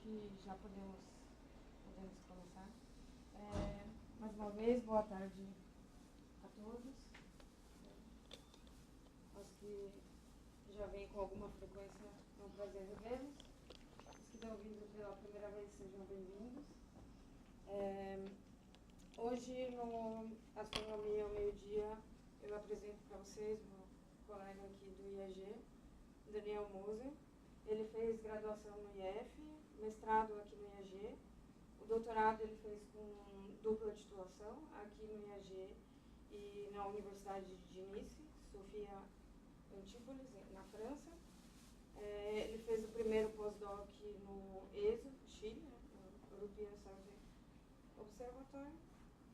que já podemos começar. Mais uma vez, boa tarde a todos. Os que já vêm com alguma frequência, é um prazer revê-los. Os que estão vindo pela primeira vez, sejam bem-vindos. Hoje, no Astronomia ao Meio-Dia, eu apresento para vocês um colega aqui do IAG, Daniel Moser. Ele fez graduação no IF, mestrado aqui no IAG. O doutorado ele fez com dupla titulação aqui no IAG e na Universidade de Nice, Sofia Antípolis, na França. Ele fez o primeiro pós-doc no ESO, Chile, né, no European Southern Observatory.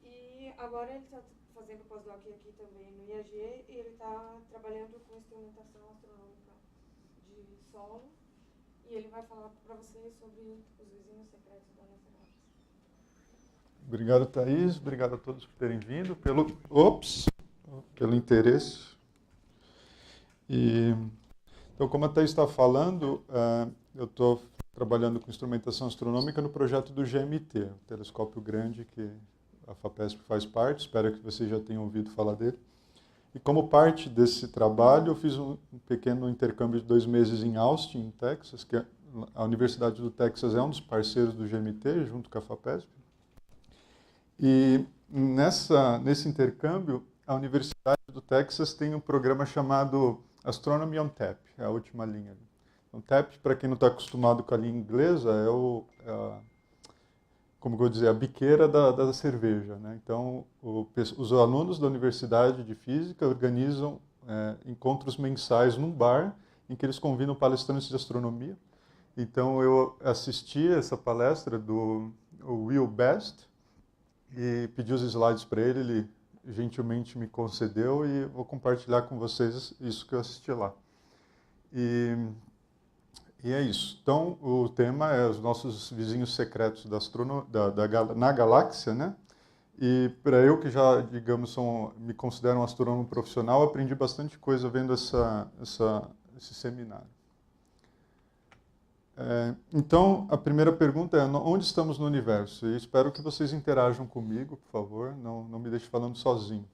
E agora ele está fazendo pós-doc aqui também no IAG e ele está trabalhando com instrumentação astronômica de solo. E ele vai falar para vocês sobre os vizinhos secretos da nossa galáxia. Obrigado, Thaís. Obrigado a todos por terem vindo, pelo interesse. Então, como a Thaís está falando, eu estou trabalhando com instrumentação astronômica no projeto do GMT, um telescópio grande que a FAPESP faz parte, espero que vocês já tenham ouvido falar dele. E como parte desse trabalho, eu fiz um pequeno intercâmbio de 2 meses em Austin, Texas, que a Universidade do Texas é um dos parceiros do GMT, junto com a FAPESP. E nesse intercâmbio, a Universidade do Texas tem um programa chamado Astronomy on Tap, é a última linha. Então, TAP, para quem não está acostumado com a língua inglesa, como eu vou dizer, a biqueira da cerveja, né? Então, os alunos da Universidade de Física organizam encontros mensais num bar, em que eles convidam palestrantes de astronomia. Então, eu assisti essa palestra do Will Best e pedi os slides para ele, ele gentilmente me concedeu e vou compartilhar com vocês isso que eu assisti lá. E é isso. Então, o tema é os nossos vizinhos secretos na galáxia, né? E para eu que já, digamos, me considero um astrônomo profissional, aprendi bastante coisa vendo esse seminário. Então, a primeira pergunta é, onde estamos no universo? E espero que vocês interajam comigo, por favor, não me deixe falando sozinho.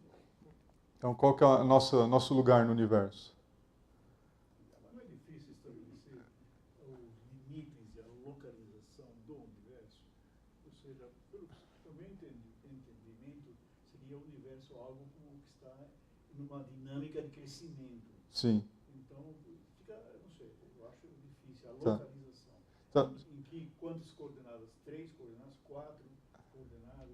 Então, qual que é o nosso lugar no universo? Uma dinâmica de crescimento. Sim. Então, fica, não sei, eu acho difícil a localização. Tá. Quantas coordenadas? 3 coordenadas? 4 coordenadas?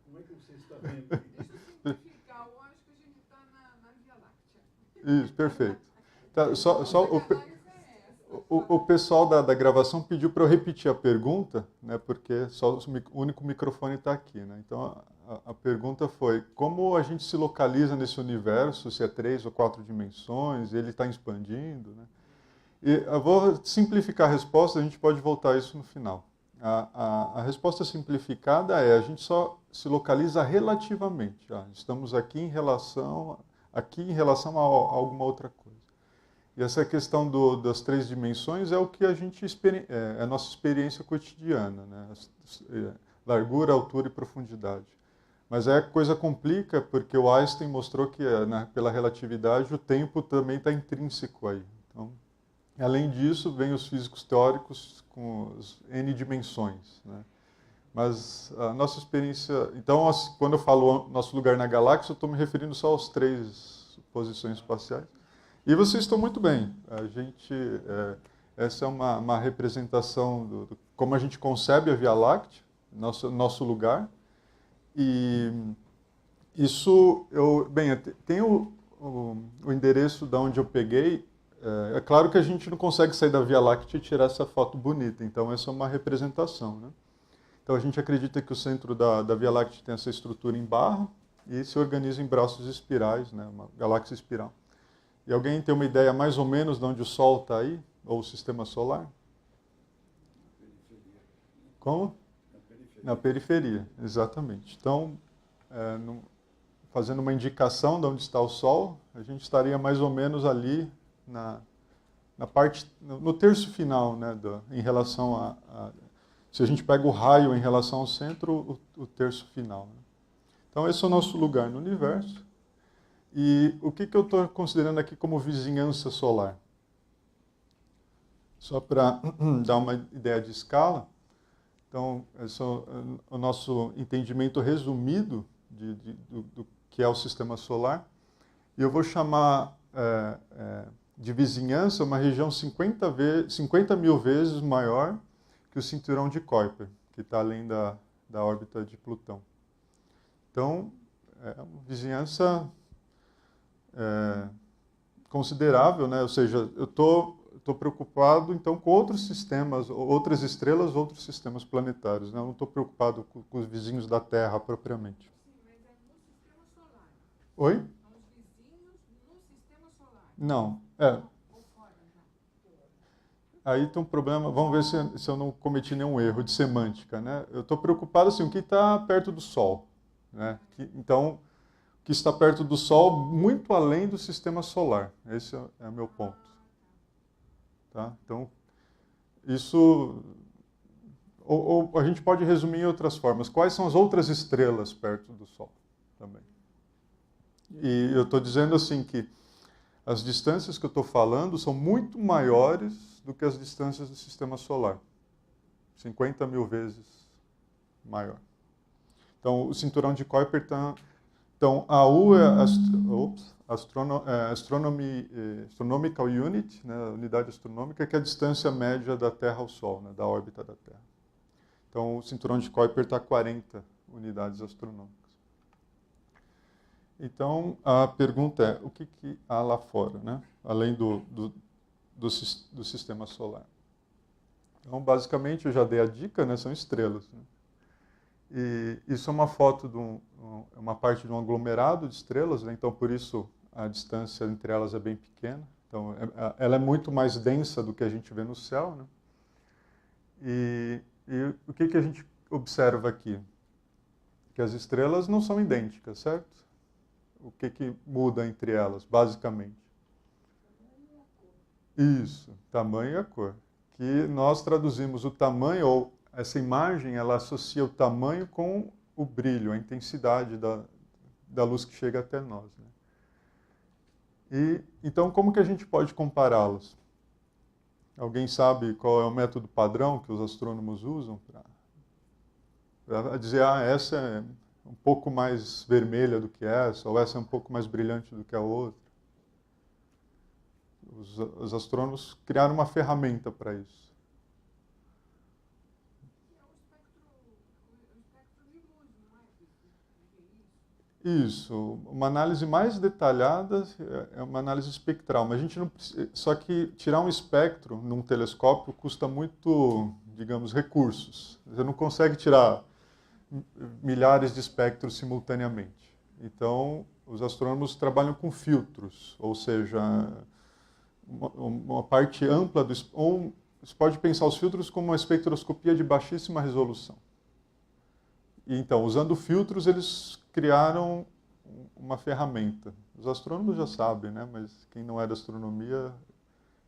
Como é que você está vendo? Deixa eu simplificar, eu acho que a gente está na Via Láctea. Isso, perfeito. Tá, só o pessoal da gravação pediu para eu repetir a pergunta, né, porque só o único microfone está aqui, né? Então, a pergunta foi, como a gente se localiza nesse universo, se é 3 ou 4 dimensões, ele está expandindo, né? E eu vou simplificar a resposta, a gente pode voltar a isso no final. A resposta simplificada é, a gente só se localiza relativamente. Estamos aqui em relação a alguma outra coisa. E essa questão das 3 dimensões é o que a gente é a nossa experiência cotidiana, né? Largura, altura e profundidade. Mas a coisa complica porque o Einstein mostrou que, pela relatividade, o tempo também está intrínseco aí. Então, além disso, vem os físicos teóricos com as N dimensões, né? Mas a nossa experiência... Então, quando eu falo nosso lugar na galáxia, eu estou me referindo só às 3 posições espaciais. E vocês estão muito bem. Essa é uma representação de como a gente concebe a Via Láctea, nosso lugar. E isso, tem o endereço de onde eu peguei. É claro que a gente não consegue sair da Via Láctea e tirar essa foto bonita, então essa é uma representação, né? Então a gente acredita que o centro da Via Láctea tem essa estrutura em barra e se organiza em braços espirais, né? Uma galáxia espiral. E alguém tem uma ideia mais ou menos de onde o Sol está aí? Ou o Sistema Solar? Como? Na periferia, exatamente. Então, fazendo uma indicação de onde está o Sol, a gente estaria mais ou menos ali na parte, no terço final, né, em relação se a gente pega o raio em relação ao centro, o terço final. Né? Então, esse é o nosso lugar no universo. E o que eu estou considerando aqui como vizinhança solar? Só para dar uma ideia de escala. Então, esse é o nosso entendimento resumido do que é o sistema solar. E eu vou chamar de vizinhança uma região 50 mil vezes maior que o cinturão de Kuiper, que está além da órbita de Plutão. Então, é uma vizinhança considerável, né? Ou seja, eu estou preocupado então com outros sistemas, outras estrelas, outros sistemas planetários. Né? Eu não estou preocupado com os vizinhos da Terra propriamente. Sim, mas é no sistema solar. Oi? São os vizinhos no sistema solar. Não. Ou fora já. Aí tem um problema, vamos ver se eu não cometi nenhum erro de semântica. Né? Eu estou preocupado assim, o que está perto do Sol. Né? Então, o que está perto do Sol, muito além do sistema solar. Esse é o meu ponto. Tá? Então, isso... Ou a gente pode resumir em outras formas. Quais são as outras estrelas perto do Sol também? E eu estou dizendo assim que as distâncias que eu estou falando são muito maiores do que as distâncias do sistema solar. 50 mil vezes maior. Então, o cinturão de Kuiper está... Então, a U é Astronomical Unit, né, a unidade astronômica, que é a distância média da Terra ao Sol, né, da órbita da Terra. Então, o cinturão de Kuiper está a 40 unidades astronômicas. Então, a pergunta é, o que há lá fora, né, além do sistema solar? Então, basicamente, eu já dei a dica, né, são estrelas. Né? E isso é uma foto de uma parte de um aglomerado de estrelas, né? Então por isso a distância entre elas é bem pequena. Então ela é muito mais densa do que a gente vê no céu, né? E o que a gente observa aqui? Que as estrelas não são idênticas, certo? O que muda entre elas, basicamente? Isso, tamanho e a cor. Que nós traduzimos o tamanho ou essa imagem, ela associa o tamanho com o brilho, a intensidade da luz que chega até nós. Né? Então, como que a gente pode compará-las? Alguém sabe qual é o método padrão que os astrônomos usam para dizer, essa é um pouco mais vermelha do que essa, ou essa é um pouco mais brilhante do que a outra? Os astrônomos criaram uma ferramenta para isso. Isso, uma análise mais detalhada é uma análise espectral, mas a gente não precisa, só que tirar um espectro num telescópio custa muito, digamos, recursos. Você não consegue tirar milhares de espectros simultaneamente. Então, os astrônomos trabalham com filtros, ou seja, uma parte ampla do... Você pode pensar os filtros como uma espectroscopia de baixíssima resolução. E, então, usando filtros, eles criaram uma ferramenta. Os astrônomos já sabem, né? Mas quem não é da astronomia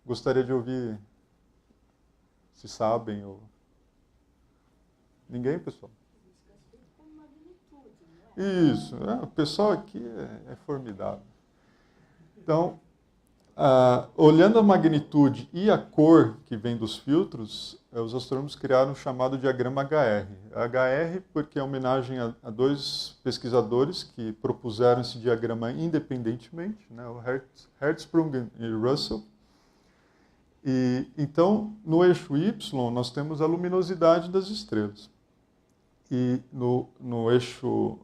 gostaria de ouvir se sabem ou... Ninguém, pessoal? Isso, o pessoal aqui é formidável. Então, olhando a magnitude e a cor que vem dos filtros, os astrônomos criaram o chamado diagrama HR. HR porque é homenagem a dois pesquisadores que propuseram esse diagrama independentemente, né, o Hertzsprung e Russell. E, então, no eixo Y, nós temos a luminosidade das estrelas. E no eixo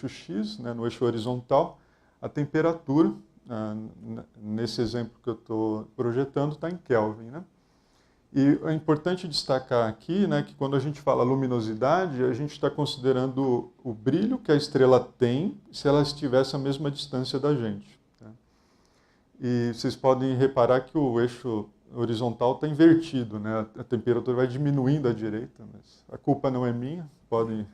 X, né, no eixo horizontal, a temperatura, nesse exemplo que eu estou projetando, está em Kelvin. Né? E é importante destacar aqui, né, que quando a gente fala luminosidade, a gente está considerando o brilho que a estrela tem se ela estivesse à mesma distância da gente. Tá? E vocês podem reparar que o eixo horizontal está invertido, né? A temperatura vai diminuindo à direita, mas a culpa não é minha, podem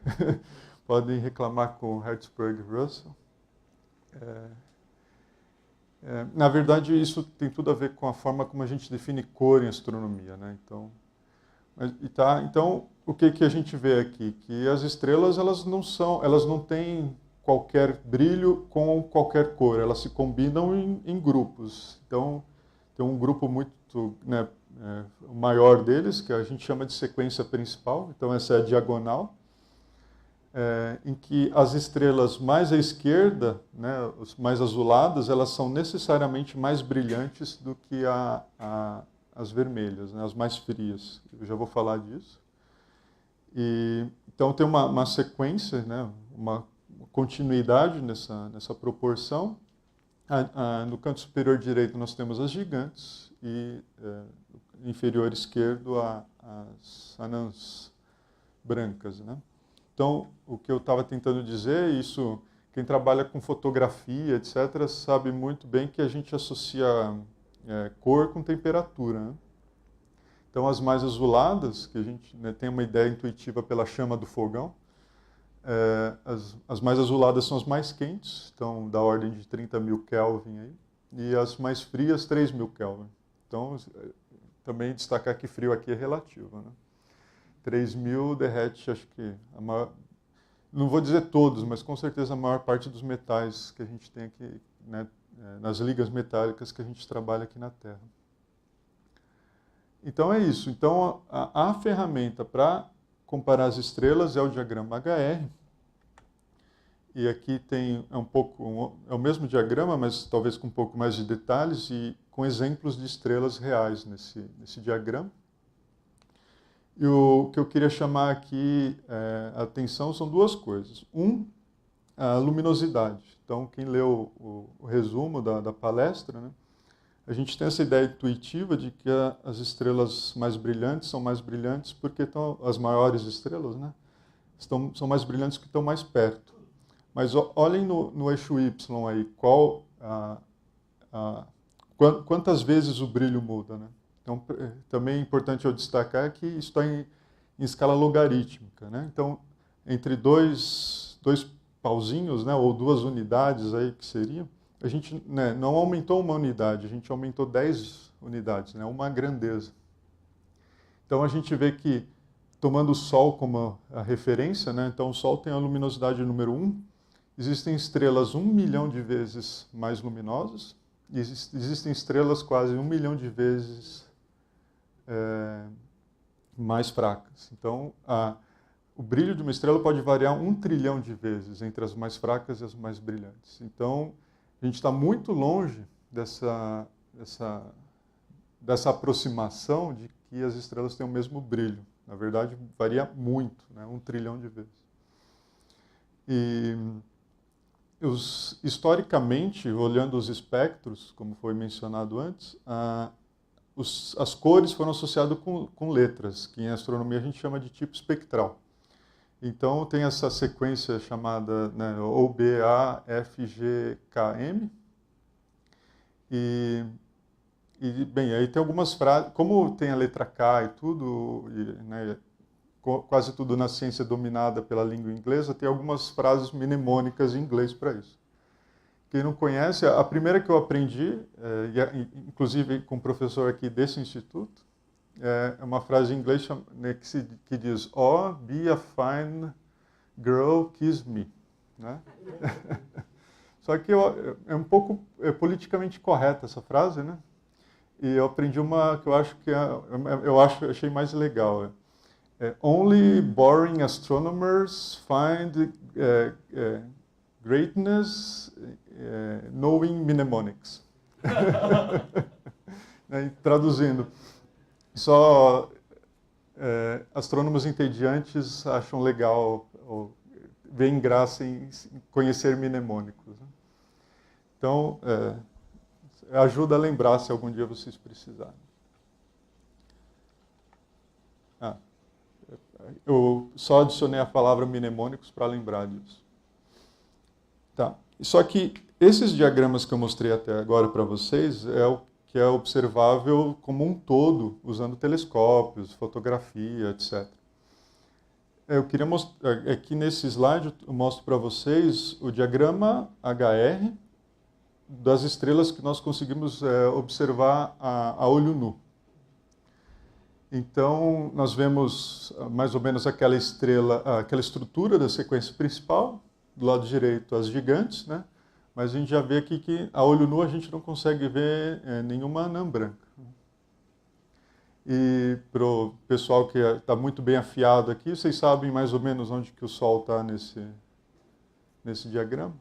reclamar com Hertzsprung e Russell. Na verdade, isso tem tudo a ver com a forma como a gente define cor em astronomia. Né? Então, Então, o que a gente vê aqui? Que as estrelas elas não têm qualquer brilho com qualquer cor, elas se combinam em grupos. Então, tem um grupo muito, né, o maior deles, que a gente chama de sequência principal, então essa é a diagonal, em que as estrelas mais à esquerda, né, mais azuladas, elas são necessariamente mais brilhantes do que as vermelhas, né, as mais frias. Eu já vou falar disso. Então tem uma sequência, né, uma continuidade nessa proporção. No canto superior direito nós temos as gigantes e no inferior esquerdo as anãs brancas, né? Então, o que eu estava tentando dizer, isso, quem trabalha com fotografia, etc., sabe muito bem que a gente associa cor com temperatura, né? Então, as mais azuladas, que a gente, né, tem uma ideia intuitiva pela chama do fogão, as mais azuladas são as mais quentes, então da ordem de 30.000 Kelvin aí, e as mais frias 3.000 Kelvin. Então, também destacar que frio aqui é relativo, né? 3.000 derrete, acho que não vou dizer todos, mas com certeza a maior parte dos metais que a gente tem aqui, né, nas ligas metálicas que a gente trabalha aqui na Terra. Então é isso. Então a ferramenta para comparar as estrelas é o diagrama HR. E aqui tem é o mesmo diagrama, mas talvez com um pouco mais de detalhes e com exemplos de estrelas reais nesse diagrama. E o que eu queria chamar aqui a atenção são duas coisas. A luminosidade. Então, quem leu o resumo da palestra, né, a gente tem essa ideia intuitiva de que as estrelas mais brilhantes são mais brilhantes porque as maiores estrelas, né, são mais brilhantes que estão mais perto. Mas olhem no eixo Y aí, quantas vezes o brilho muda, né? Então, também é importante eu destacar que isso está em escala logarítmica, né? Então, entre dois pauzinhos, né, ou 2 unidades aí que seriam, a gente, né, não aumentou uma unidade, a gente aumentou 10 unidades, né, uma grandeza. Então, a gente vê que, tomando o Sol como a referência, né, então o Sol tem a luminosidade número 1, existem estrelas 1 milhão de vezes mais luminosas, e existem estrelas quase 1 milhão de vezes mais fracas. Então, o brilho de uma estrela pode variar 1 trilhão de vezes entre as mais fracas e as mais brilhantes. Então, a gente está muito longe dessa aproximação de que as estrelas têm o mesmo brilho. Na verdade, varia muito, né? 1 trilhão de vezes. E historicamente, olhando os espectros, como foi mencionado antes, as cores foram associadas com letras, que em astronomia a gente chama de tipo espectral. Então, tem essa sequência chamada, né, OBAFGKM. Bem, aí tem algumas frases, como tem a letra K e tudo, né, quase tudo na ciência dominada pela língua inglesa, tem algumas frases mnemônicas em inglês para isso. Quem não conhece, a primeira que eu aprendi, inclusive com um professor aqui desse instituto, é uma frase em inglês que diz, "Oh, be a fine girl, kiss me." Né? Só que é um pouco politicamente correta essa frase, né? E eu aprendi uma que eu acho que achei mais legal. Only boring astronomers find greatness knowing mnemonics. Traduzindo, só astrônomos entediantes acham legal ou veem graça em conhecer mnemônicos. Né? Então, ajuda a lembrar se algum dia vocês precisarem. Eu só adicionei a palavra mnemônicos para lembrar disso. Tá. Só que esses diagramas que eu mostrei até agora para vocês é o que é observável como um todo, usando telescópios, fotografia, etc. Eu queria mostrar, aqui nesse slide eu mostro para vocês o diagrama HR das estrelas que nós conseguimos observar a olho nu. Então, nós vemos mais ou menos aquela estrela, aquela estrutura da sequência principal, do lado direito as gigantes, né? Mas a gente já vê aqui que a olho nu a gente não consegue ver nenhuma anã branca. E para o pessoal que está muito bem afiado aqui, vocês sabem mais ou menos onde que o Sol está nesse diagrama?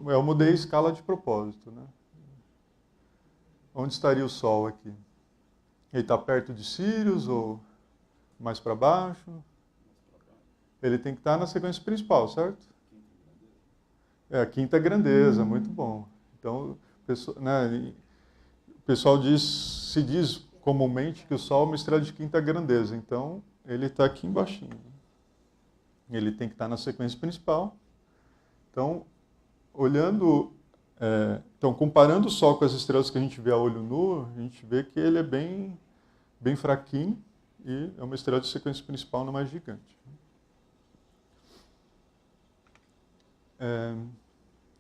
Eu mudei a escala de propósito, né? Onde estaria o Sol aqui? Ele está perto de Sirius ou mais para baixo? Ele tem que estar na sequência principal, certo? É a quinta grandeza, muito bom. Então, o pessoal se diz comumente que o Sol é uma estrela de quinta grandeza. Então, ele está aqui embaixo. Ele tem que estar na sequência principal. Então, então, comparando o Sol com as estrelas que a gente vê a olho nu, a gente vê que ele é bem, bem fraquinho e é uma estrela de sequência principal, não mais gigante.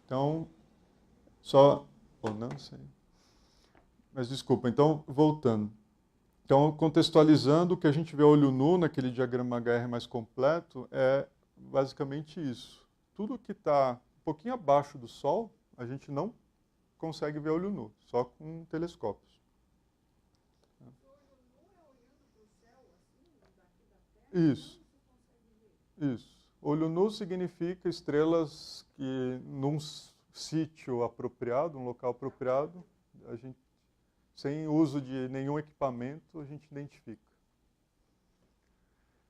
Então, não sei. Mas desculpa, então, voltando. Então, contextualizando, o que a gente vê a olho nu naquele diagrama HR mais completo é basicamente isso. Tudo que está um pouquinho abaixo do Sol, a gente não consegue ver a olho nu, só com telescópios. Isso. Isso. Olho nu significa estrelas que num sítio apropriado, um local apropriado, a gente, sem uso de nenhum equipamento, a gente identifica.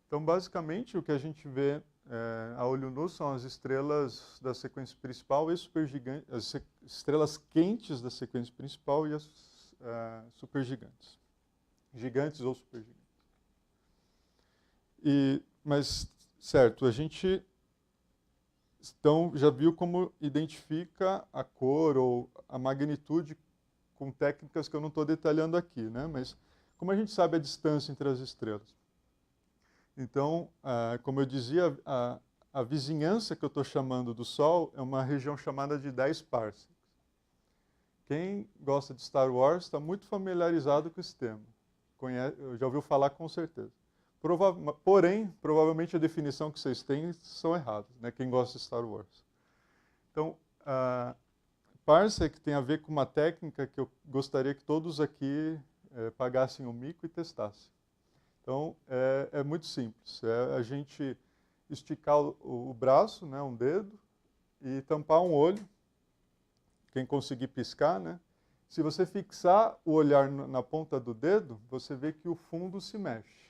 Então, basicamente, o que a gente vê a olho nu são as estrelas da sequência principal e supergigantes, as estrelas quentes da sequência principal e as supergigantes. Gigantes ou supergigantes. Mas, certo, a gente então, já viu como identifica a cor ou a magnitude com técnicas que eu não estou detalhando aqui, né? Mas como a gente sabe a distância entre as estrelas? Então, como eu dizia, a vizinhança que eu estou chamando do Sol é uma região chamada de 10 parsecs. Quem gosta de Star Wars está muito familiarizado com esse termo. Já ouviu falar com certeza. Porém, provavelmente a definição que vocês têm são erradas, né? Quem gosta de Star Wars. Então, parsec tem a ver com uma técnica que eu gostaria que todos aqui pagassem o mico e testassem. Então, é muito simples. É a gente esticar o braço, né, um dedo, e tampar um olho. Quem conseguir piscar, né? Se você fixar o olhar na ponta do dedo, você vê que o fundo se mexe.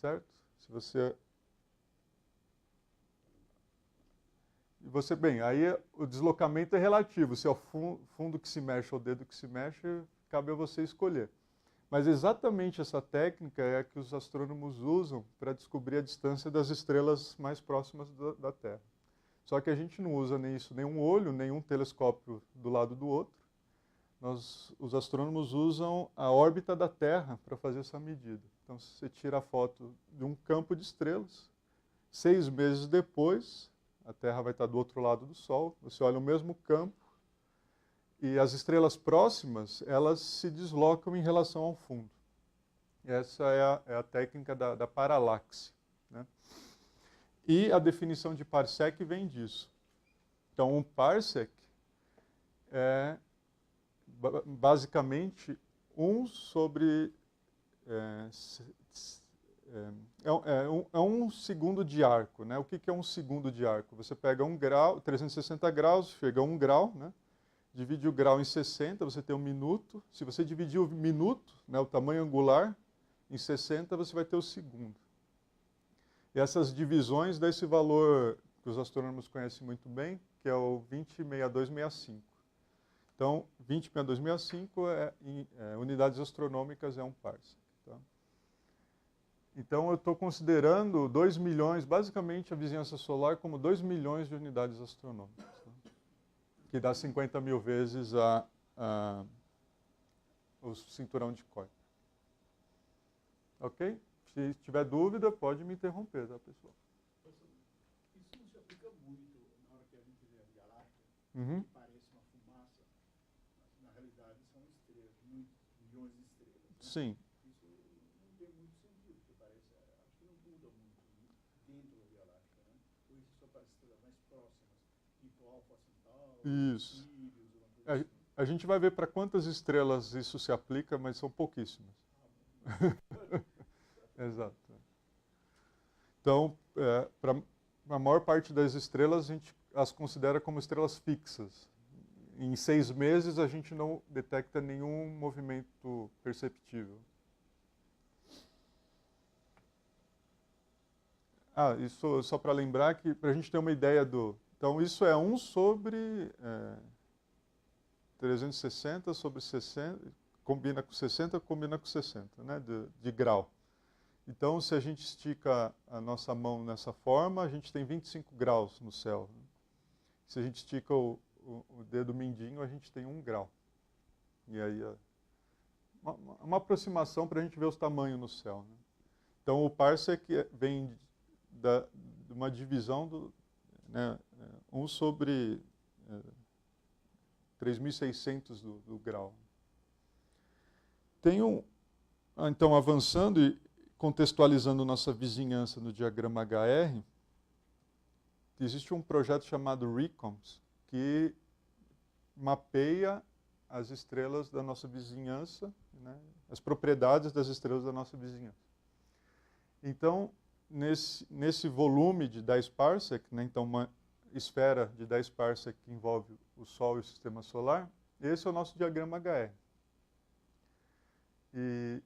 Certo? Se bem, aí o deslocamento é relativo. Se é o fundo que se mexe ou o dedo que se mexe, cabe a você escolher. Mas exatamente essa técnica é a que os astrônomos usam para descobrir a distância das estrelas mais próximas da Terra. Só que a gente não usa nenhum olho, nenhum telescópio do lado do outro. Os astrônomos usam a órbita da Terra para fazer essa medida. Então, você tira a foto de um campo de estrelas, 6 meses depois, a Terra vai estar do outro lado do Sol, você olha o mesmo campo, e as estrelas próximas, elas se deslocam em relação ao fundo. Essa é a técnica da paralaxe, né? E a definição de parsec vem disso. Então, um parsec é basicamente 1 sobre... É um segundo de arco, né? O que é um segundo de arco? Você pega 1 grau, 360 graus, chega a 1 grau, né? Divide o grau em 60, você tem 1 minuto. Se você dividir o minuto, né, o tamanho angular, em 60, você vai ter o segundo. E essas divisões dão esse valor que os astrônomos conhecem muito bem, que é o 206265. Então, 206265 unidades astronômicas é um parsec. Tá? Então, eu estou considerando 2 milhões, basicamente a vizinhança solar, como 2 milhões de unidades astronômicas. Tá? Que dá 50 mil vezes o cinturão de Kuiper. Ok? Se tiver dúvida, pode me interromper, tá, pessoal? Isso não se aplica muito na hora que a gente vê as galáxias, Uhum. que parece uma fumaça, mas na realidade são estrelas, milhões de estrelas. Né? Sim. Isso. Sírios, uma coisa assim. A gente vai ver para quantas estrelas isso se aplica, mas são pouquíssimas. Exato. Então, para a maior parte das estrelas, a gente as considera como estrelas fixas. Em 6 meses, a gente não detecta nenhum movimento perceptível. Isso só para lembrar que, para a gente ter uma ideia do... Então, isso é 1 sobre 360 sobre 60, combina com 60, né, de grau. Então, se a gente estica a nossa mão nessa forma, a gente tem 25 graus no céu. Se a gente estica o dedo mindinho, a gente tem 1 grau. E aí, uma aproximação para a gente ver os tamanhos no céu. Né? Então, o parsec vem de uma divisão do 1 sobre 3.600 do grau. Então, avançando e contextualizando nossa vizinhança no diagrama HR, existe um projeto chamado RECOMS, que mapeia as estrelas da nossa vizinhança, né, as propriedades das estrelas da nossa vizinhança. Então, nesse volume de 10 parsec, né, então uma esfera de 10 parsec que envolve o Sol e o Sistema Solar, esse é o nosso diagrama HR. E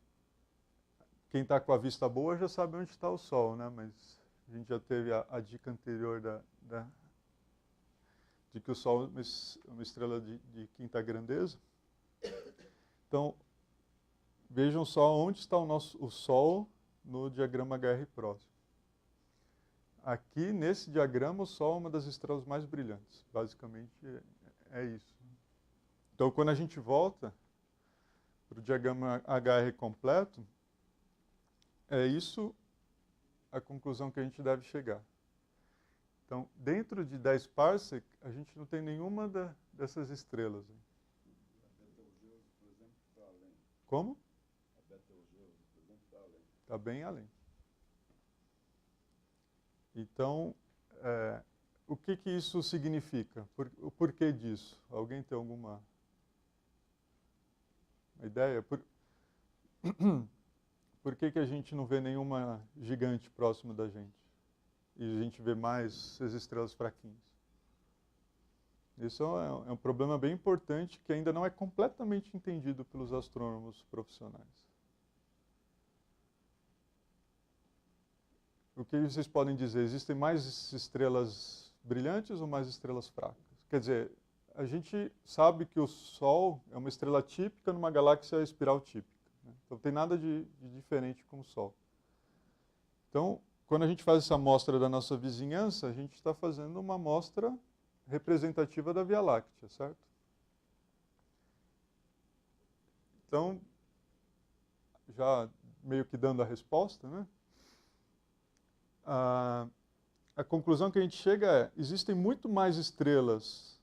quem está com a vista boa já sabe onde está o Sol, né? Mas a gente já teve a dica anterior de que o Sol é uma estrela de quinta grandeza. Então, vejam só onde está o Sol no diagrama HR próximo. Aqui, nesse diagrama, o Sol é uma das estrelas mais brilhantes. Basicamente, é isso. Então, quando a gente volta para o diagrama HR completo, é isso a conclusão que a gente deve chegar. Então, dentro de 10 parsec, a gente não tem nenhuma dessas estrelas. A Betelgeuse, por exemplo, está além. Como? A Betelgeuse, por exemplo, está além. Está bem além. Então, o que isso significa? O porquê disso? Alguém tem alguma ideia? Por que a gente não vê nenhuma gigante próximo da gente? E a gente vê mais as estrelas fraquinhas? Isso é um problema bem importante que ainda não é completamente entendido pelos astrônomos profissionais. O que vocês podem dizer? Existem mais estrelas brilhantes ou mais estrelas fracas? Quer dizer, a gente sabe que o Sol é uma estrela típica numa galáxia espiral típica. Né? Então, não tem nada de diferente com o Sol. Então, quando a gente faz essa amostra da nossa vizinhança, a gente está fazendo uma amostra representativa da Via Láctea, certo? Então, já meio que dando a resposta, né? A conclusão que a gente chega é: existem muito mais estrelas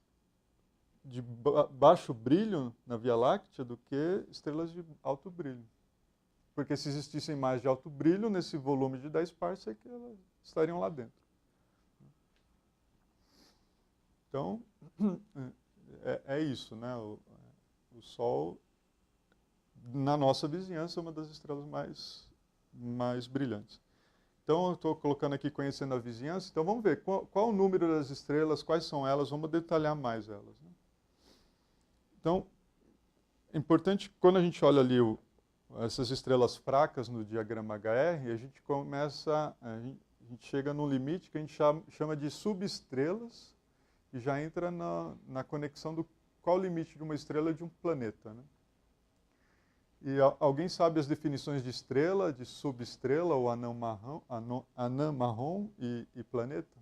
de baixo brilho na Via Láctea do que estrelas de alto brilho. Porque se existissem mais de alto brilho, nesse volume de 10 parsec, elas estariam lá dentro. Então, é isso, né? O Sol, na nossa vizinhança, é uma das estrelas mais brilhantes. Então, eu estou colocando aqui conhecendo a vizinhança. Então, vamos ver qual o número das estrelas, quais são elas, vamos detalhar mais elas. Né? Então, é importante, quando a gente olha ali essas estrelas fracas no diagrama HR, a gente chega num limite que a gente chama de subestrelas, e já entra na conexão do qual o limite de uma estrela e de um planeta. Né? E alguém sabe as definições de estrela, de subestrela, ou anã marrom e planeta?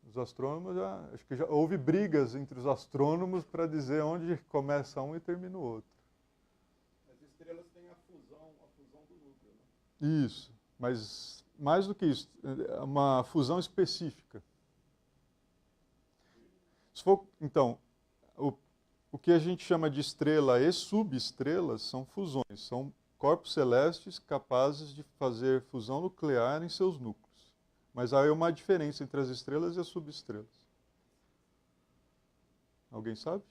Os astrônomos, acho que já houve brigas entre os astrônomos para dizer onde começa um e termina o outro. As estrelas têm a fusão do núcleo, né? Isso, mas mais do que isso, é uma fusão específica. Então, o que a gente chama de estrela e subestrelas são fusões, são corpos celestes capazes de fazer fusão nuclear em seus núcleos. Mas há uma diferença entre as estrelas e as subestrelas. Alguém sabe?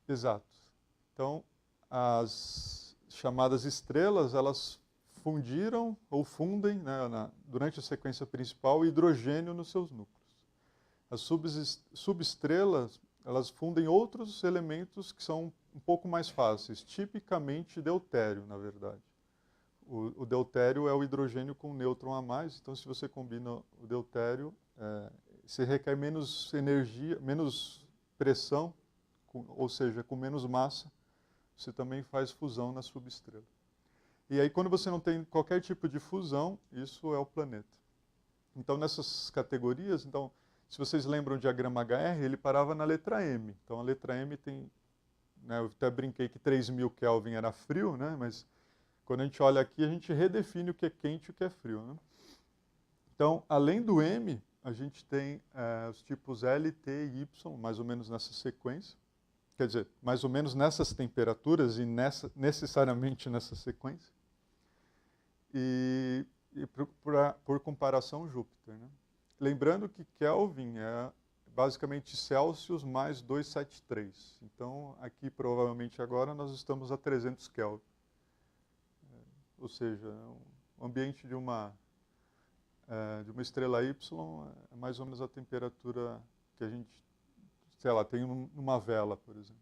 Exato. Então, as chamadas estrelas, elas fundiram ou fundem, né, durante a sequência principal, hidrogênio nos seus núcleos. As subestrelas, elas fundem outros elementos que são um pouco mais fáceis, tipicamente deutério, na verdade. O deutério é o hidrogênio com um nêutron a mais, então se você combina o deutério, você requer menos energia, menos pressão, ou seja, com menos massa, você também faz fusão na subestrela. E aí, quando você não tem qualquer tipo de fusão, isso é o planeta. Então, nessas categorias, então, se vocês lembram o diagrama HR, ele parava na letra M. Então, a letra M tem, né, eu até brinquei que 3.000 Kelvin era frio, né, mas quando a gente olha aqui, a gente redefine o que é quente e o que é frio, né? Então, além do M, a gente tem os tipos L, T e Y, mais ou menos nessa sequência. Quer dizer, mais ou menos nessas temperaturas e necessariamente nessa sequência. E por comparação, Júpiter, né? Lembrando que Kelvin é basicamente Celsius mais 273. Então, aqui provavelmente agora nós estamos a 300 Kelvin. Ou seja, o ambiente de uma estrela Y é mais ou menos a temperatura que a gente, sei lá, tem numa vela, por exemplo.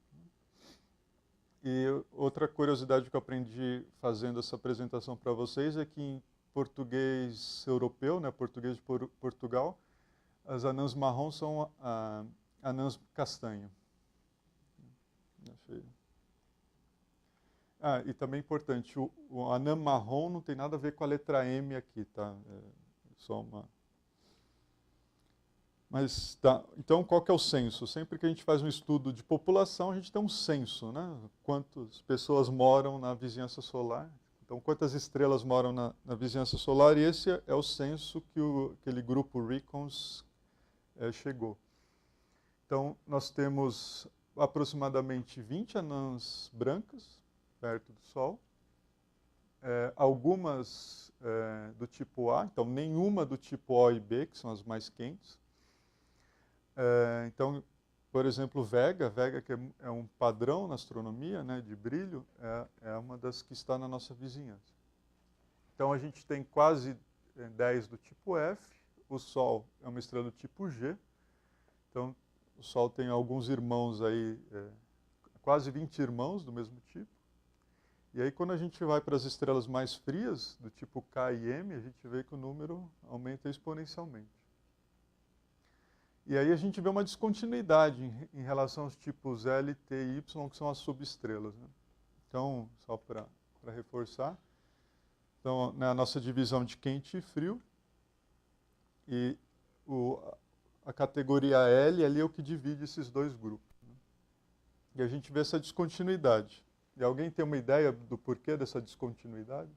E outra curiosidade que eu aprendi fazendo essa apresentação para vocês é que em português europeu, né, português de Portugal, as anãs marrom são anãs castanho. E também importante, o anã marrom não tem nada a ver com a letra M aqui, tá? É só uma... Mas, tá, então qual que é o censo? Sempre que a gente faz um estudo de população, a gente tem um censo, né? Quantas pessoas moram na vizinhança solar. Então, quantas estrelas moram na vizinhança solar, e esse é o censo que aquele grupo RECONS chegou. Então, nós temos aproximadamente 20 anãs brancas perto do Sol, algumas do tipo A, então nenhuma do tipo O e B, que são as mais quentes. Então, por exemplo, Vega, que é um padrão na astronomia, né, de brilho, é uma das que está na nossa vizinhança. Então, a gente tem quase 10 do tipo F, o Sol é uma estrela do tipo G, então o Sol tem alguns irmãos aí, quase 20 irmãos do mesmo tipo. E aí, quando a gente vai para as estrelas mais frias, do tipo K e M, a gente vê que o número aumenta exponencialmente. E aí a gente vê uma descontinuidade em relação aos tipos L, T e Y, que são as subestrelas, né? Então, só para reforçar, então, na nossa divisão de quente e frio, e a categoria L ali é o que divide esses dois grupos, né? E a gente vê essa descontinuidade. E alguém tem uma ideia do porquê dessa descontinuidade?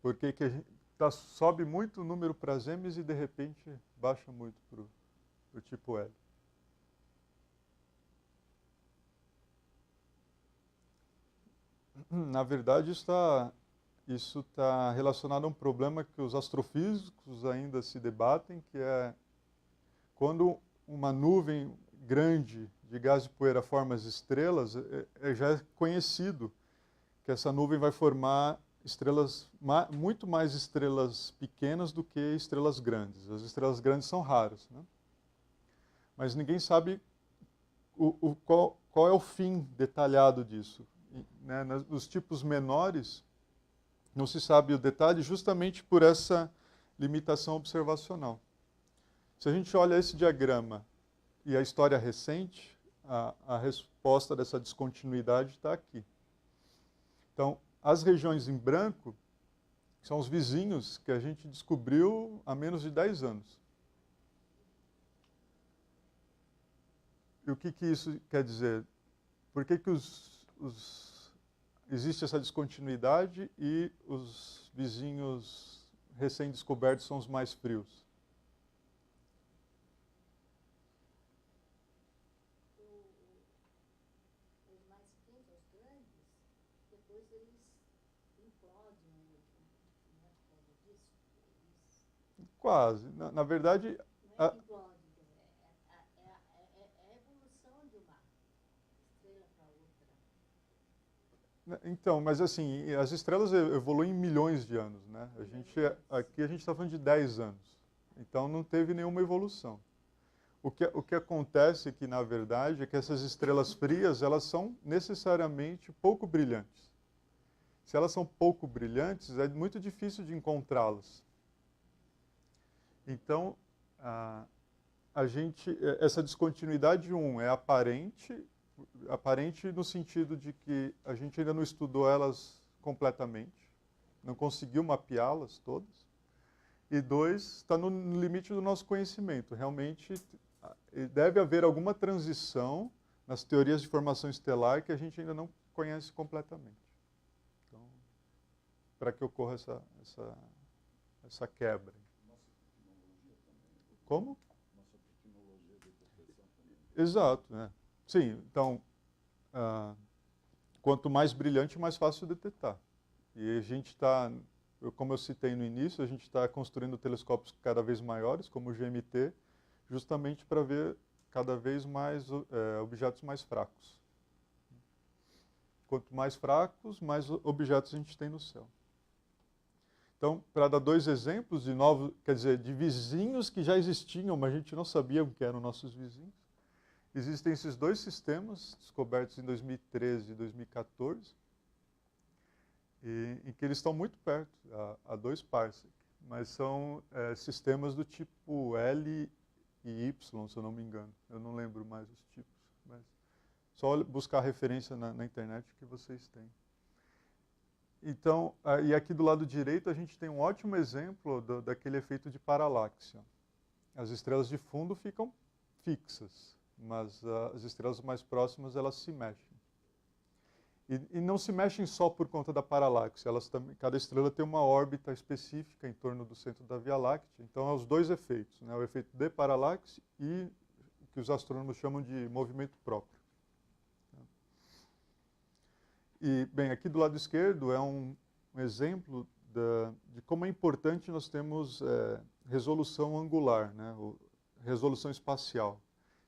Por que a gente sobe muito o número para as M's e de repente baixa muito para o tipo L? Na verdade, isso está relacionado a um problema que os astrofísicos ainda se debatem, que é quando uma nuvem grande de gás e poeira forma as estrelas, já é conhecido que essa nuvem vai formar estrelas, muito mais estrelas pequenas do que estrelas grandes. As estrelas grandes são raras, né? Mas ninguém sabe qual é o fim detalhado disso. Né? Nos tipos menores, não se sabe o detalhe justamente por essa limitação observacional. Se a gente olha esse diagrama e a história recente, a resposta dessa descontinuidade está aqui. Então, as regiões em branco são os vizinhos que a gente descobriu há menos de 10 anos. E o que isso quer dizer? Por que existe essa descontinuidade e os vizinhos recém-descobertos são os mais frios? Os mais quentes, os grandes, depois eles Quase. Na verdade, Não é igual, é a evolução de uma estrela para outra. então, mas assim, as estrelas evoluem em milhões de anos, né? Aqui a gente está falando de 10 anos. Então não teve nenhuma evolução. O que acontece aqui, na verdade, é que essas estrelas frias, elas são necessariamente pouco brilhantes. Se elas são pouco brilhantes, é muito difícil de encontrá-las. Então, essa descontinuidade é aparente no sentido de que a gente ainda não estudou elas completamente, não conseguiu mapeá-las todas. E 2, está no limite do nosso conhecimento. Realmente deve haver alguma transição nas teorias de formação estelar que a gente ainda não conhece completamente. Então, para que ocorra essa quebra. Como? Nossa tecnologia de detecção também. Exato, né? Sim, então, quanto mais brilhante, mais fácil de detectar. E a gente está, como eu citei no início, a gente está construindo telescópios cada vez maiores, como o GMT, justamente para ver cada vez mais objetos mais fracos. Quanto mais fracos, mais objetos a gente tem no céu. Então, para dar 2 exemplos de novos, quer dizer, de vizinhos que já existiam, mas a gente não sabia que eram nossos vizinhos. Existem esses 2 sistemas descobertos em 2013 e 2014, em que eles estão muito perto, a 2 parsecs, mas são sistemas do tipo L e Y, se eu não me engano. Eu não lembro mais os tipos, mas só buscar a referência na internet que vocês têm. Então, e aqui do lado direito a gente tem um ótimo exemplo daquele efeito de paralaxe. As estrelas de fundo ficam fixas, mas as estrelas mais próximas elas se mexem. E não se mexem só por conta da paralaxe, cada estrela tem uma órbita específica em torno do centro da Via Láctea. Então, é os 2 efeitos, né? O efeito de paralaxe e o que os astrônomos chamam de movimento próprio. E, bem, aqui do lado esquerdo é um exemplo de como é importante nós termos resolução angular, né? Resolução espacial.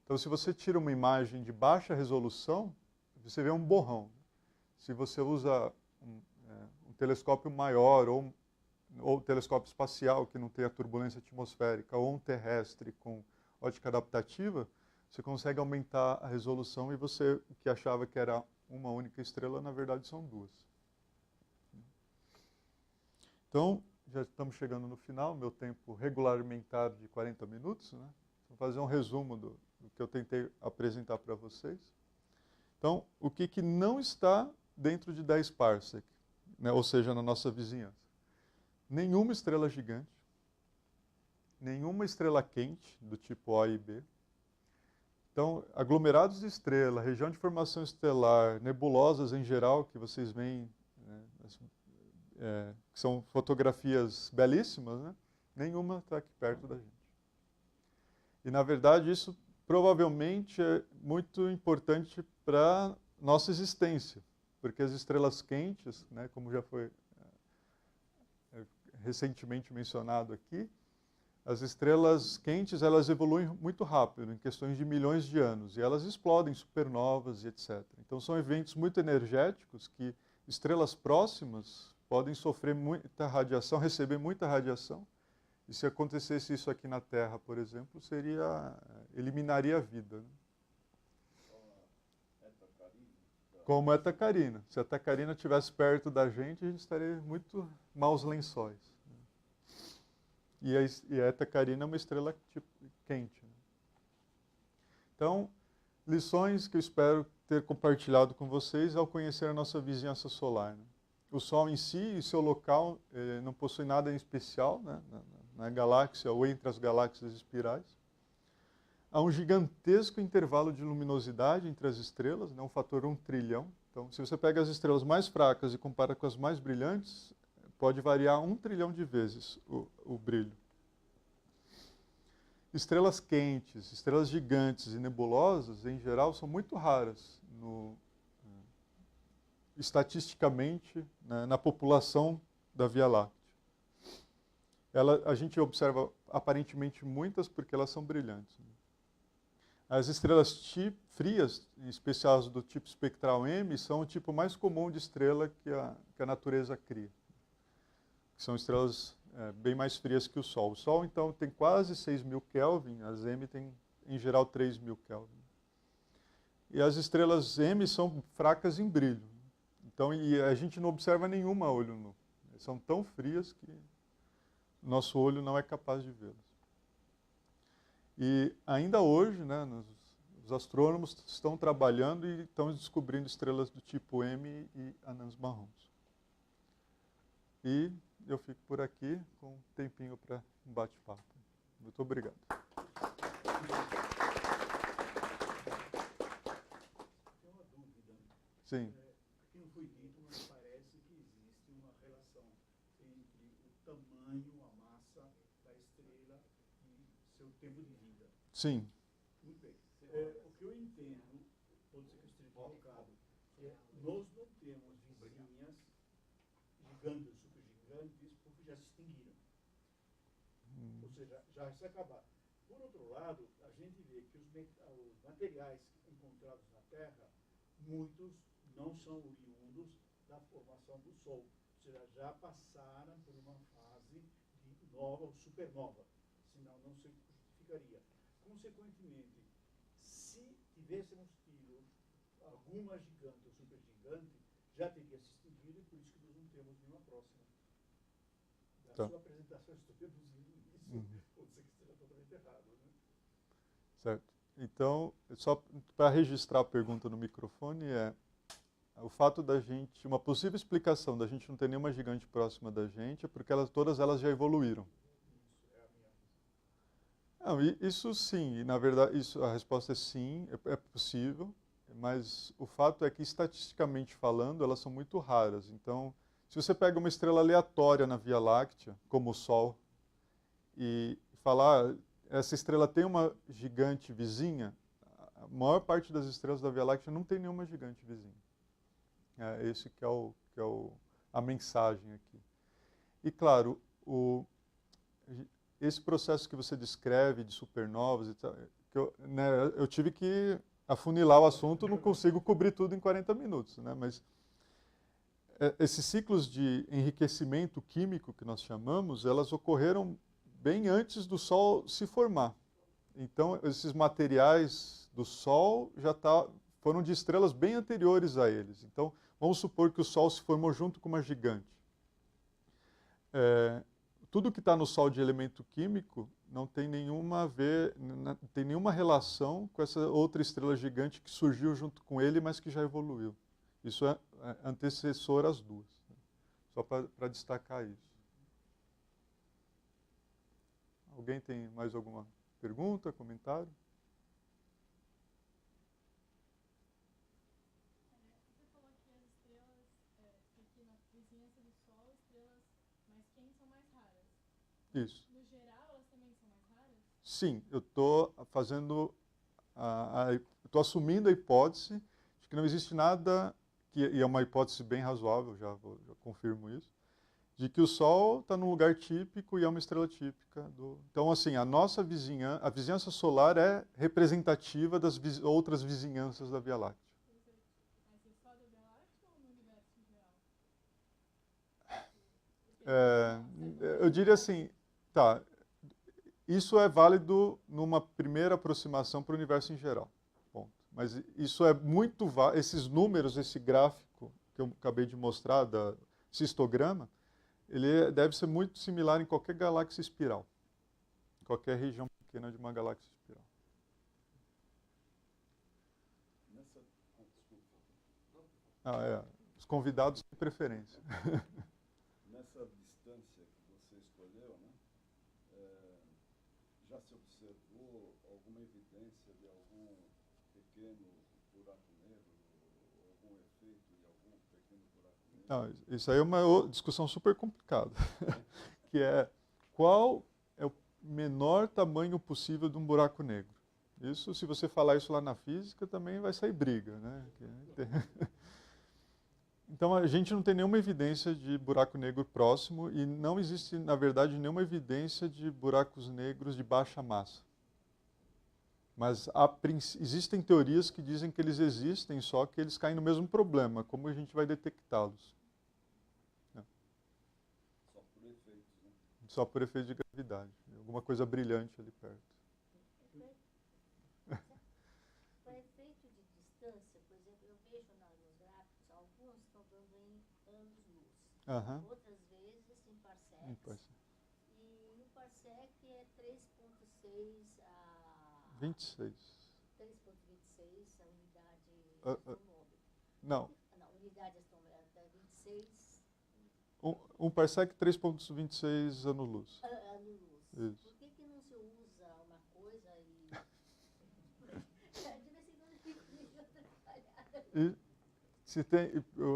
Então, se você tira uma imagem de baixa resolução, você vê um borrão. Se você usa um telescópio maior ou telescópio espacial que não tem a turbulência atmosférica ou um terrestre com ótica adaptativa, você consegue aumentar a resolução e o que achava que era uma única estrela, na verdade são 2. Então, já estamos chegando no final, meu tempo regulamentar de 40 minutos, né? Vou fazer um resumo do que eu tentei apresentar para vocês. Então, o que não está dentro de 10 parsecs, né? Ou seja, na nossa vizinhança? Nenhuma estrela gigante, nenhuma estrela quente, do tipo O e B. Então, aglomerados de estrela, região de formação estelar, nebulosas em geral, que vocês veem, né, que são fotografias belíssimas, né? Nenhuma está aqui perto da gente. E, na verdade, isso provavelmente é muito importante para nossa existência, porque as estrelas quentes, né, como já foi recentemente mencionado aqui, as estrelas quentes elas evoluem muito rápido, em questões de milhões de anos, e elas explodem supernovas e etc. Então são eventos muito energéticos que estrelas próximas podem sofrer muita radiação, receber muita radiação, e se acontecesse isso aqui na Terra, por exemplo, eliminaria a vida. Né? Como a Eta Carina. Se a Eta Carina estivesse perto da gente, a gente estaria muito maus lençóis. E a Eta Carina é uma estrela quente. Né? Então, lições que eu espero ter compartilhado com vocês ao conhecer a nossa vizinhança solar. Né? O Sol em si e seu local não possui nada em especial, né? Na galáxia ou entre as galáxias espirais. Há um gigantesco intervalo de luminosidade entre as estrelas, né? Um fator 1 trilhão. Então, se você pega as estrelas mais fracas e compara com as mais brilhantes, pode variar 1 trilhão de vezes o brilho. Estrelas quentes, estrelas gigantes e nebulosas, em geral, são muito raras estatisticamente, né, na população da Via Láctea. A gente observa aparentemente muitas porque elas são brilhantes. As estrelas frias, em especial as do tipo espectral M, são o tipo mais comum de estrela que a natureza cria. São estrelas bem mais frias que o Sol. O Sol, então, tem quase 6.000 Kelvin, as M têm, em geral, 3.000 Kelvin. E as estrelas M são fracas em brilho. Então, e a gente não observa nenhuma a olho nu. São tão frias que nosso olho não é capaz de vê-las. E ainda hoje, né, os astrônomos estão trabalhando e estão descobrindo estrelas do tipo M e anãs marrons. E eu fico por aqui com um tempinho para um bate-papo. Muito obrigado. Tem uma dúvida. Sim. Aqui não foi dito, mas parece que existe uma relação entre o tamanho, a massa da estrela e seu tempo de vida. Sim. Muito bem. O que eu entendo, pode ser que eu esteja equivocado, nós não temos vizinhas gigantes, supergigantes, porque já se extinguiram. Ou seja, já se acabaram. Por outro lado, a gente vê que os materiais encontrados na Terra, muitos não são oriundos da formação do Sol. Ou seja, já passaram por uma fase de nova ou supernova. Senão não se justificaria. Consequentemente, se tivéssemos tido alguma gigante ou supergigante, já teria se extinguido e por isso que nós não temos nenhuma próxima. Da sua apresentação, estou deduzindo isso. Pode ser que esteja totalmente errado. Né? Certo. Então, só para registrar a pergunta no microfone, o fato da gente, uma possível explicação da gente não ter nenhuma gigante próxima da gente é porque todas elas já evoluíram. Isso é a minha visão. Não, isso sim, e na verdade a resposta é sim, é possível, mas o fato é que estatisticamente falando elas são muito raras. Então, se você pega uma estrela aleatória na Via Láctea, como o Sol, e falar essa estrela tem uma gigante vizinha, a maior parte das estrelas da Via Láctea não tem nenhuma gigante vizinha. É esse que é a mensagem aqui. E claro, esse processo que você descreve de supernovas, e tal, eu tive que afunilar o assunto, não consigo cobrir tudo em 40 minutos, né? Mas esses ciclos de enriquecimento químico que nós chamamos, elas ocorreram bem antes do Sol se formar. Então, esses materiais do Sol foram de estrelas bem anteriores a eles. Então, vamos supor que o Sol se formou junto com uma gigante. Tudo que está no Sol de elemento químico não tem nenhuma relação com essa outra estrela gigante que surgiu junto com ele, mas que já evoluiu. Isso é antecessor às duas. Só para destacar isso. Alguém tem mais alguma pergunta, comentário? Você falou que as estrelas, aqui na vizinhança do Sol, estrelas mais quentes são mais raras. Isso. No geral, elas também são mais raras? Sim, eu estou estou assumindo a hipótese de que não existe nada, e é uma hipótese bem razoável, já confirmo isso, de que o Sol está num lugar típico e é uma estrela típica. Então, assim, a vizinhança solar é representativa das outras vizinhanças da Via Láctea. Mas é só da Via Láctea ou no universo em geral? Eu diria assim, tá, isso é válido numa primeira aproximação para o universo em geral. Ponto. Mas isso é muito válido, esses números, esse gráfico que eu acabei de mostrar, da cistograma, ele deve ser muito similar em qualquer galáxia espiral, em qualquer região pequena de uma galáxia espiral. Os convidados têm preferência. Nessa distância que você escolheu, né, já se observou alguma evidência de algum pequeno buraco negro, ou algum efeito de algum pequeno buraco negro? Não, isso aí é uma discussão super complicada, que é qual é o menor tamanho possível de um buraco negro. Isso, se você falar isso lá na física, também vai sair briga, né? Então, a gente não tem nenhuma evidência de buraco negro próximo e não existe, na verdade, nenhuma evidência de buracos negros de baixa massa. Mas existem teorias que dizem que eles existem, só que eles caem no mesmo problema. Como a gente vai detectá-los? Só por efeitos, né? Só por efeito de gravidade. Alguma coisa brilhante ali perto. Para efeito de distância, por exemplo, eu vejo nos gráficos, alguns estão dando em anos-luz. Aham. Outras vezes em parsecs. Em parsec. E o parsec é 3,6 a 26. 3,26 a unidade Ah, astronômica. Não, Não, unidade astronômica é 26 um parsec 3,26 anos-luz. anos-luz. Isso. Por que não se usa uma coisa e... De vez em quando eu fico meio atrapalhada. E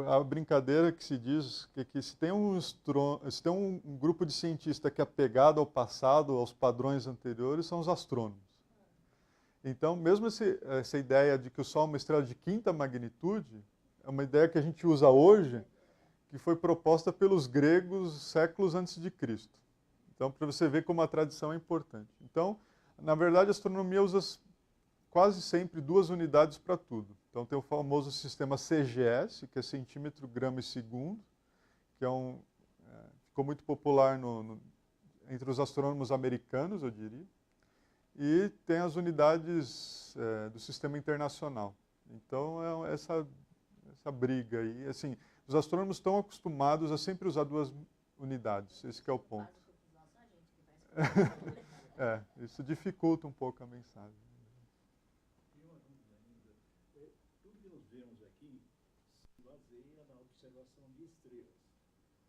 a brincadeira que se diz que se tem um grupo de cientistas que é apegado ao passado, aos padrões anteriores, são os astrônomos. Então, mesmo essa ideia de que o Sol é uma estrela de quinta magnitude, é uma ideia que a gente usa hoje, que foi proposta pelos gregos séculos antes de Cristo. Então, para você ver como a tradição é importante. Então, na verdade, a astronomia usa quase sempre duas unidades para tudo. Então, tem o famoso sistema CGS, que é centímetro, grama e segundo, que ficou muito popular entre os astrônomos americanos, eu diria. E tem as unidades do sistema internacional. Então, é essa briga aí. Assim, os astrônomos estão acostumados a sempre usar duas unidades. Esse que é o ponto. Isso dificulta um pouco a mensagem. Tem uma dúvida ainda. Tudo que nós vemos aqui se baseia na observação de estrelas.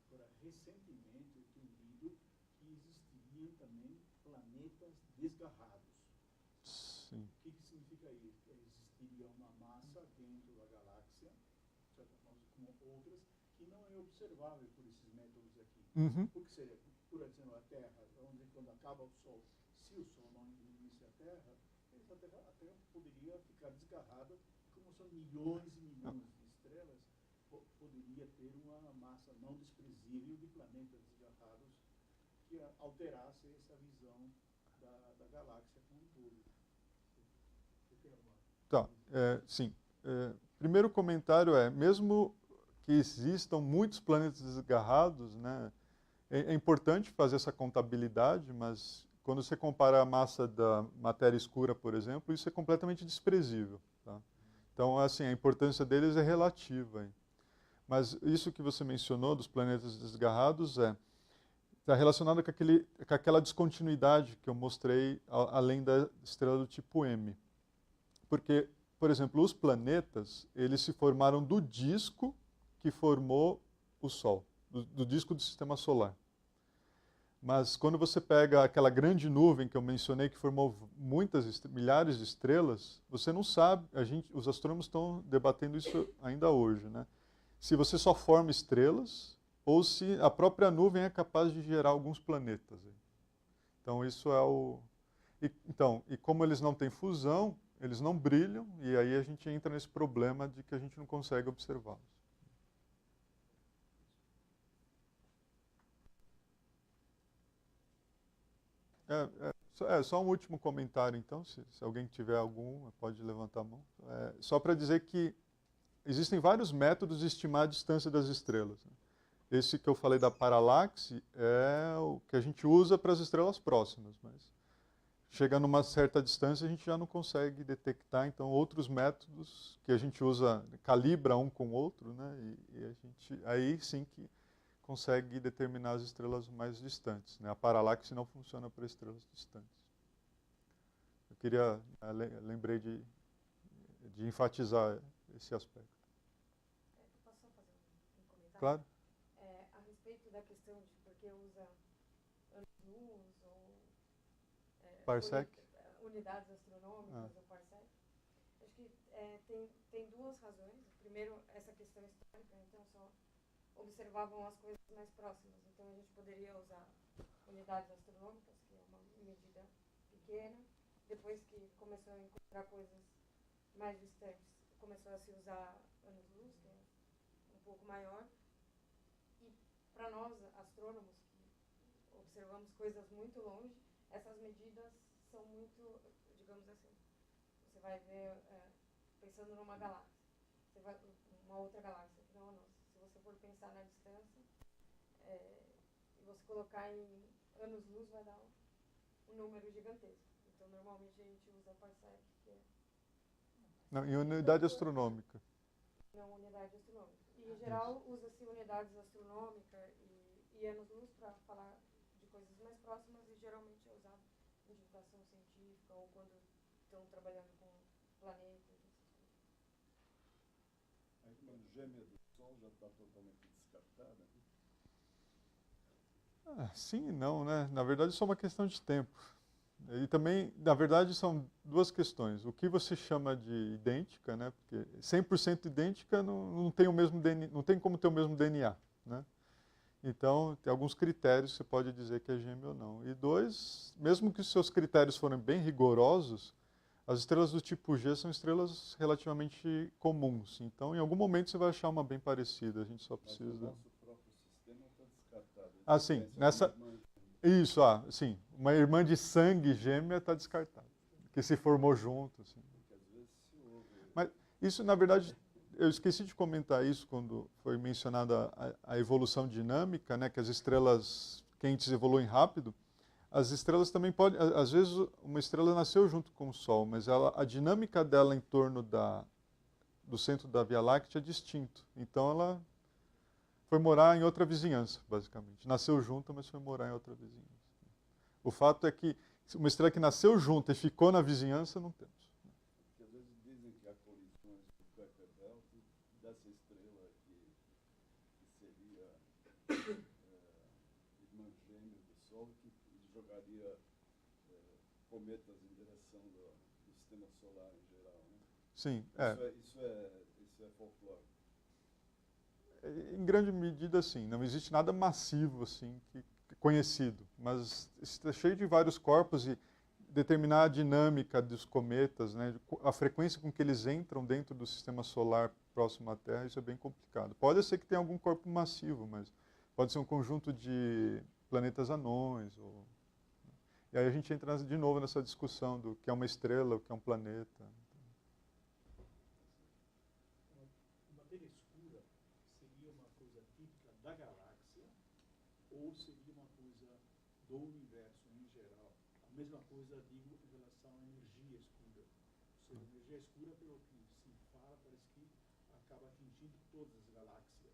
Agora, recentemente eu tenho lido que existiriam também planetas desgarrados. Sim. O que significa isso? Existiria uma massa dentro da galáxia, de certa forma, como outras, que não é observável por esses métodos aqui. Uhum. O que seria, por exemplo, a Terra, onde quando acaba o Sol, se o Sol não iluminasse a Terra poderia ficar desgarrada, como são milhões e milhões de estrelas, poderia ter uma massa não desprezível de planetas desgarrados que alterasse essa visão da galáxia como um todo. Tá, sim. Primeiro comentário mesmo que existam muitos planetas desgarrados, né, é importante fazer essa contabilidade, mas quando você compara a massa da matéria escura, por exemplo, isso é completamente desprezível. Tá? Então, assim, a importância deles é relativa. Hein? Mas isso que você mencionou dos planetas desgarrados está relacionado com aquela descontinuidade que eu mostrei além da estrela do tipo M. Porque, por exemplo, os planetas, eles se formaram do disco que formou o Sol, do disco do Sistema Solar. Mas quando você pega aquela grande nuvem que eu mencionei, que formou milhares de estrelas, você não sabe, os astrônomos estão debatendo isso ainda hoje, né? Se você só forma estrelas, ou se a própria nuvem é capaz de gerar alguns planetas. Então isso e como eles não têm fusão, eles não brilham, e aí a gente entra nesse problema de que a gente não consegue observá-los. Só um último comentário, então, se alguém tiver algum, pode levantar a mão. Só para dizer que existem vários métodos de estimar a distância das estrelas. Esse que eu falei da paralaxe é o que a gente usa para as estrelas próximas, mas chega numa certa distância a gente já não consegue detectar, então outros métodos que a gente usa, calibra um com o outro, né, e a gente aí sim que consegue determinar as estrelas mais distantes. Né? A paralaxe não funciona para estrelas distantes. Lembrei de enfatizar esse aspecto. Posso só fazer um comentário? Claro. A respeito da questão de por que usa anos-luz ou Parsec? Unidades astronômicas ou parsec, acho que tem duas razões. Primeiro, essa questão histórica, então só observavam as coisas mais próximas. Então a gente poderia usar unidades astronômicas, que é uma medida pequena. Depois que começou a encontrar coisas mais distantes, começou a se usar anos-luz, que é um pouco maior. E para nós, astrônomos, que observamos coisas muito longe, essas medidas são muito, digamos assim, você vai ver, pensando numa galáxia, uma outra galáxia, não a nossa. Se você for pensar na distância, e você colocar em anos-luz, vai dar um número gigantesco. Então, normalmente, a gente usa parsec, que é... Não, em unidade astronômica. Não, unidade astronômica. E, em geral, usa-se unidades astronômicas e anos-luz para falar de coisas mais próximas e, geralmente, é usado em divulgação científica ou quando estão trabalhando com planetas, essas coisas. A irmã gêmea do Sol já está totalmente descartada? Sim e não, né? Na verdade, isso é uma questão de tempo. E também, na verdade, são duas questões. O que você chama de idêntica, né? Porque 100% idêntica não tem o mesmo DNA, não tem como ter o mesmo DNA, né? Então, tem alguns critérios que você pode dizer que é gêmeo ou não. E dois, mesmo que os seus critérios forem bem rigorosos, as estrelas do tipo G são estrelas relativamente comuns. Então, em algum momento você vai achar uma bem parecida. A gente só Mas precisa... o nosso próprio sistema está descartado. Ah, sim. Nessa... Isso, sim. Uma irmã de sangue gêmea está descartada. Que se formou junto. Assim. Porque às vezes se ouve... Mas isso, na verdade, eu esqueci de comentar isso quando foi mencionada a evolução dinâmica, né, que as estrelas quentes evoluem rápido. As estrelas também podem... Às vezes, uma estrela nasceu junto com o Sol, mas a dinâmica dela em torno do centro da Via Láctea é distinto. Então, ela foi morar em outra vizinhança, basicamente. Nasceu junto, mas foi morar em outra vizinhança. O fato é que uma estrela que nasceu junto e ficou na vizinhança, não temos. Porque às vezes dizem que há colisões do Kuiper Belt dessa estrela que seria irmã gêmea do Sol, que jogaria cometas em direção do sistema solar em geral. Né? Sim, Isso é folclore. Em grande medida, sim. Não existe nada massivo assim conhecido, mas está cheio de vários corpos e determinar a dinâmica dos cometas, né, a frequência com que eles entram dentro do sistema solar próximo à Terra, isso é bem complicado. Pode ser que tenha algum corpo massivo, mas pode ser um conjunto de planetas anões. E aí a gente entra de novo nessa discussão do que é uma estrela, o que é um planeta. Matéria escura seria uma coisa típica da galáxia ou seria uma coisa do universo em geral? A mesma coisa digo em relação à energia escura. Ou seja, a energia escura, pelo que se fala, parece que acaba atingindo todas as galáxias.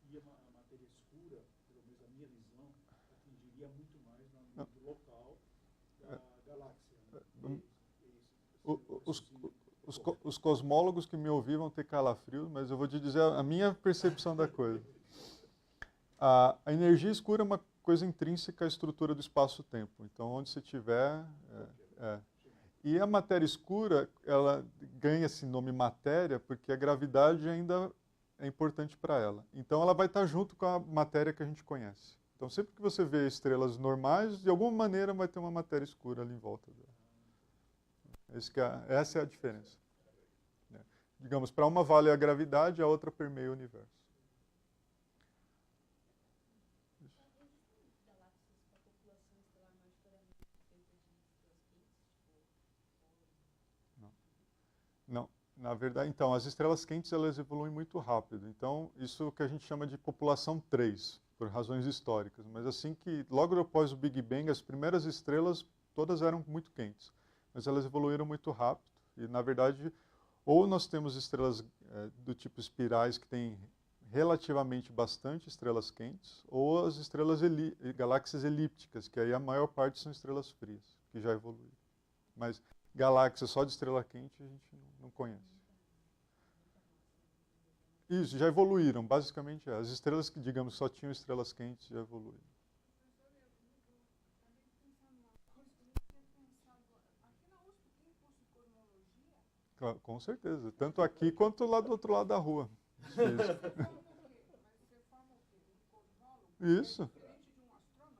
E a matéria escura, pelo menos a minha visão, atingiria muito mais no ambiente local da galáxia. Né? Os cosmólogos que me ouvir vão ter calafrio, mas eu vou te dizer a minha percepção da coisa. A energia escura é uma coisa intrínseca à estrutura do espaço-tempo. Então, onde você estiver... E a matéria escura, ela ganha esse nome matéria porque a gravidade ainda é importante para ela. Então, ela vai estar junto com a matéria que a gente conhece. Então, sempre que você vê estrelas normais, de alguma maneira vai ter uma matéria escura ali em volta dela. Essa é a diferença. Digamos, para uma vale a gravidade, a outra permeia o universo. Existem galáxias com a população estelar majoritariamente feita de estrelas quentes, tipo... Não. Na verdade, então, as estrelas quentes elas evoluem muito rápido. Então, isso que a gente chama de população 3, por razões históricas. Mas assim que, logo após o Big Bang, as primeiras estrelas todas eram muito quentes. Mas elas evoluíram muito rápido. E, na verdade, ou nós temos estrelas do tipo espirais que têm relativamente bastante estrelas quentes, ou as estrelas galáxias elípticas, que aí a maior parte são estrelas frias, que já evoluíram. Mas galáxias só de estrela quente a gente não conhece. Isso, já evoluíram, basicamente. As estrelas que, digamos, só tinham estrelas quentes já evoluíram. Professor, eu acabei pensando uma coisa que eu não tinha pensado. Aqui na USP tem curso de cosmologia? Claro, com certeza. Tanto aqui quanto lá do outro lado da rua. Você forma o quê? Mas você forma o quê? Um cosmólogo? Isso. É diferente de um astrônomo?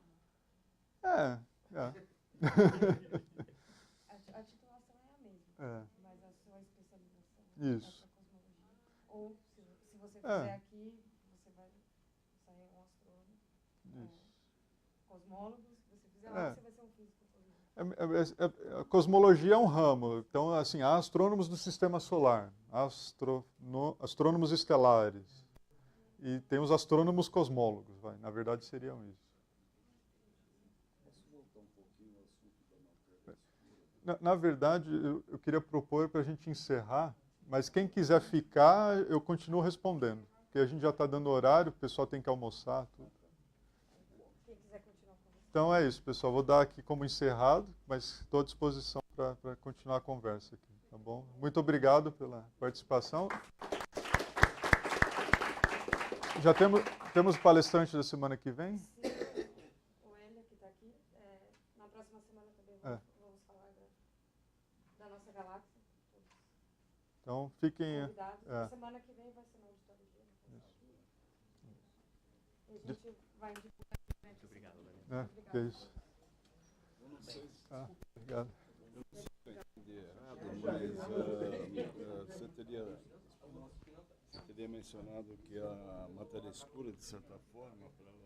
A titulação é a mesma, É. mas a sua especialização Isso. é para cosmologia. Ou, se você fizer aqui, galáxia vai ser um físico formado. A cosmologia é um ramo. Então, assim, há astrônomos do sistema solar, astrônomos estelares, e tem os astrônomos cosmólogos. Na verdade, seriam isso. Posso voltar um pouquinho ao assunto da matéria escura? Na verdade, eu queria propor para a gente encerrar, mas quem quiser ficar, eu continuo respondendo. Porque a gente já está dando horário, o pessoal tem que almoçar, tudo. Quem quiser continuar conversando. Então é isso, pessoal. Vou dar aqui como encerrado, mas estou à disposição para continuar a conversa aqui, tá bom? Muito obrigado pela participação. Já temos palestrante da semana que vem? Sim, o Hélio que está aqui. Na próxima semana também vamos falar da nossa galáxia. Então fiquem... Convidados. Na semana que vem vai ser na auditoria. E a gente vai divulgar. Muito obrigado, Daniel. Que é isso. Eu não sei se Obrigado. eu entendi errado, mas você teria mencionado que a matéria escura, de certa forma, para ela